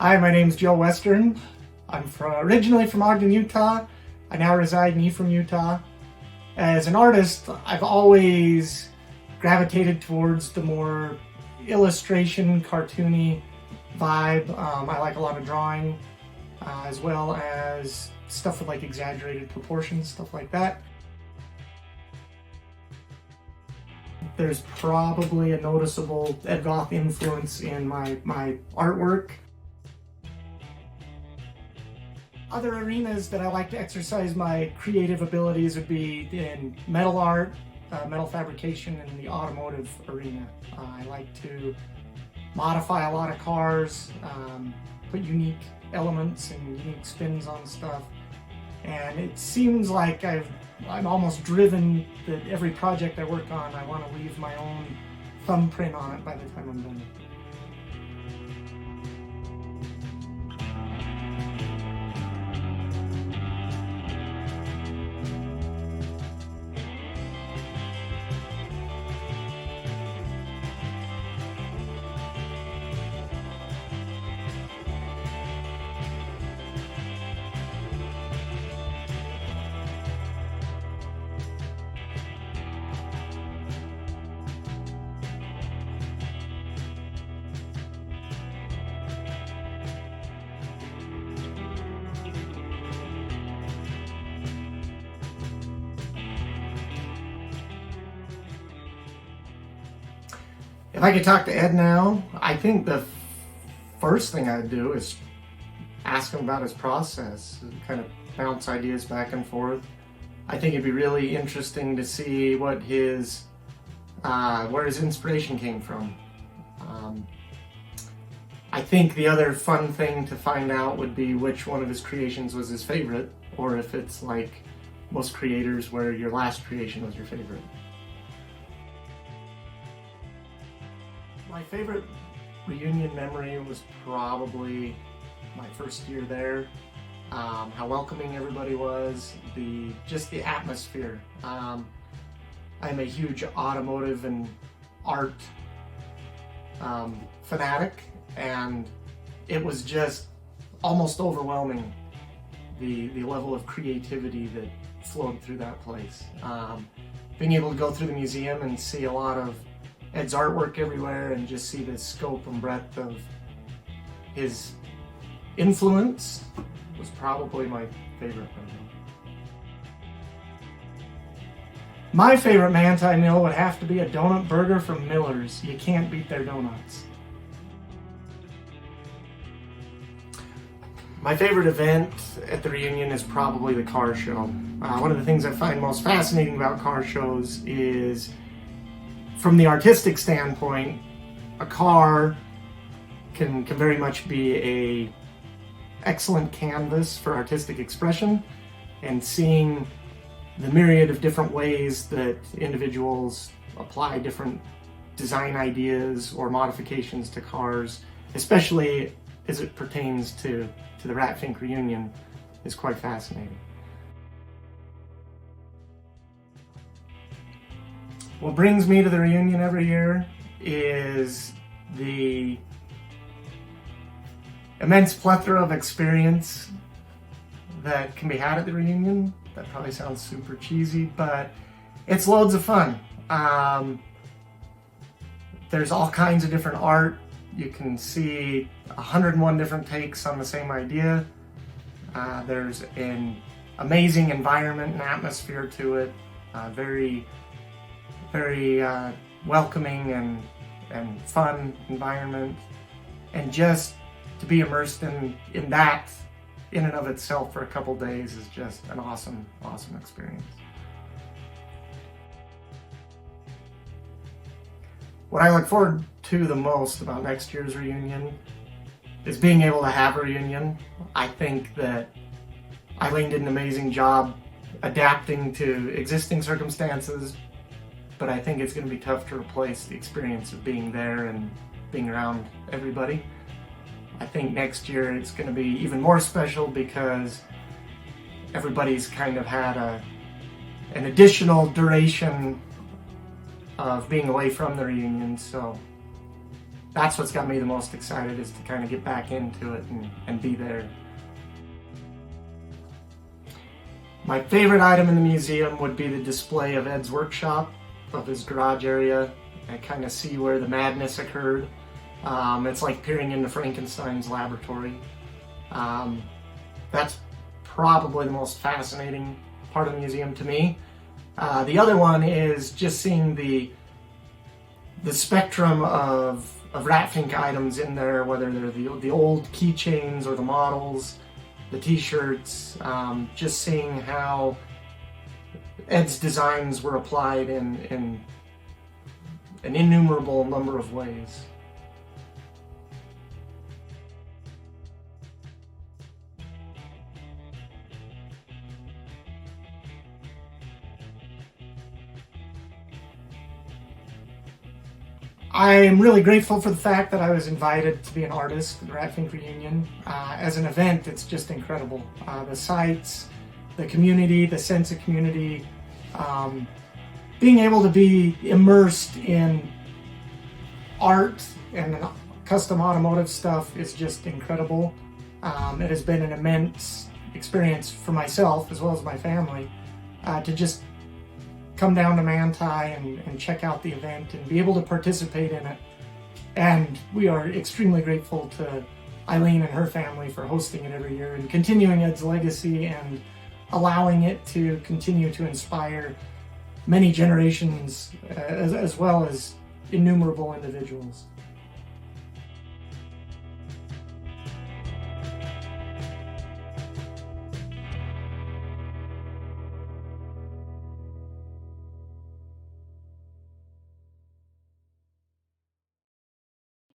Hi, my name's Joe Western. I'm originally from Ogden, Utah. I now reside in Ephraim, Utah. As an artist, I've always gravitated towards the more illustration, cartoony vibe. I like a lot of drawing, as well as stuff with like exaggerated proportions, stuff like that. There's probably a noticeable Roth influence in my artwork. Other arenas that I like to exercise my creative abilities would be in metal art, metal fabrication, and the automotive arena. I like to modify a lot of cars, put unique elements and unique spins on stuff. And it seems like I'm almost driven that every project I work on, I want to leave my own thumbprint on it by the time I'm done. If I could talk to Ed now, I think the first thing I'd do is ask him about his process, kind of bounce ideas back and forth. I think it'd be really interesting to see what where his inspiration came from. I think the other fun thing to find out would be which one of his creations was his favorite, or if it's like most creators where your last creation was your favorite. My favorite reunion memory was probably my first year there. How welcoming everybody was, just the atmosphere. I'm a huge automotive and art fanatic, and it was just almost overwhelming, the level of creativity that flowed through that place. Being able to go through the museum and see a lot of Ed's artwork everywhere and just see the scope and breadth of his influence was probably my favorite thing. My favorite Manti meal would have to be a donut burger from Miller's. You can't beat their donuts. My favorite event at the reunion is probably the car show. One of the things I find most fascinating about car shows is, from the artistic standpoint, a car can very much be an excellent canvas for artistic expression, and seeing the myriad of different ways that individuals apply different design ideas or modifications to cars, especially as it pertains to the Rat Fink reunion, is quite fascinating. What brings me to the reunion every year is the immense plethora of experience that can be had at the reunion. That probably sounds super cheesy, but it's loads of fun. There's all kinds of different art. You can see 101 different takes on the same idea. There's an amazing environment and atmosphere to it. Very welcoming and fun environment, and just to be immersed in that in and of itself for a couple days is just an awesome experience. What I look forward to the most about next year's reunion is being able to have a reunion. I think that Layne did an amazing job adapting to existing circumstances, but I think it's going to be tough to replace the experience of being there and being around everybody. I think next year it's going to be even more special because everybody's kind of had an additional duration of being away from the reunion, so that's what's got me the most excited, is to kind of get back into it and be there. My favorite item in the museum would be the display of Ed's workshop, of his garage area. I kind of see where the madness occurred. It's like peering into Frankenstein's laboratory. That's probably the most fascinating part of the museum to me. The other one is just seeing the spectrum of Rat Fink items in there, whether they're the old keychains or the models, the t-shirts, just seeing how Ed's designs were applied in an innumerable number of ways. I'm really grateful for the fact that I was invited to be an artist at the Rat Fink reunion. As an event, it's just incredible. The sites, the community, the sense of community, being able to be immersed in art and custom automotive stuff is just incredible. It has been an immense experience for myself as well as my family to just come down to Manti and check out the event and be able to participate in it. And we are extremely grateful to Layne and her family for hosting it every year and continuing Ed's legacy and allowing it to continue to inspire many generations as well as innumerable individuals.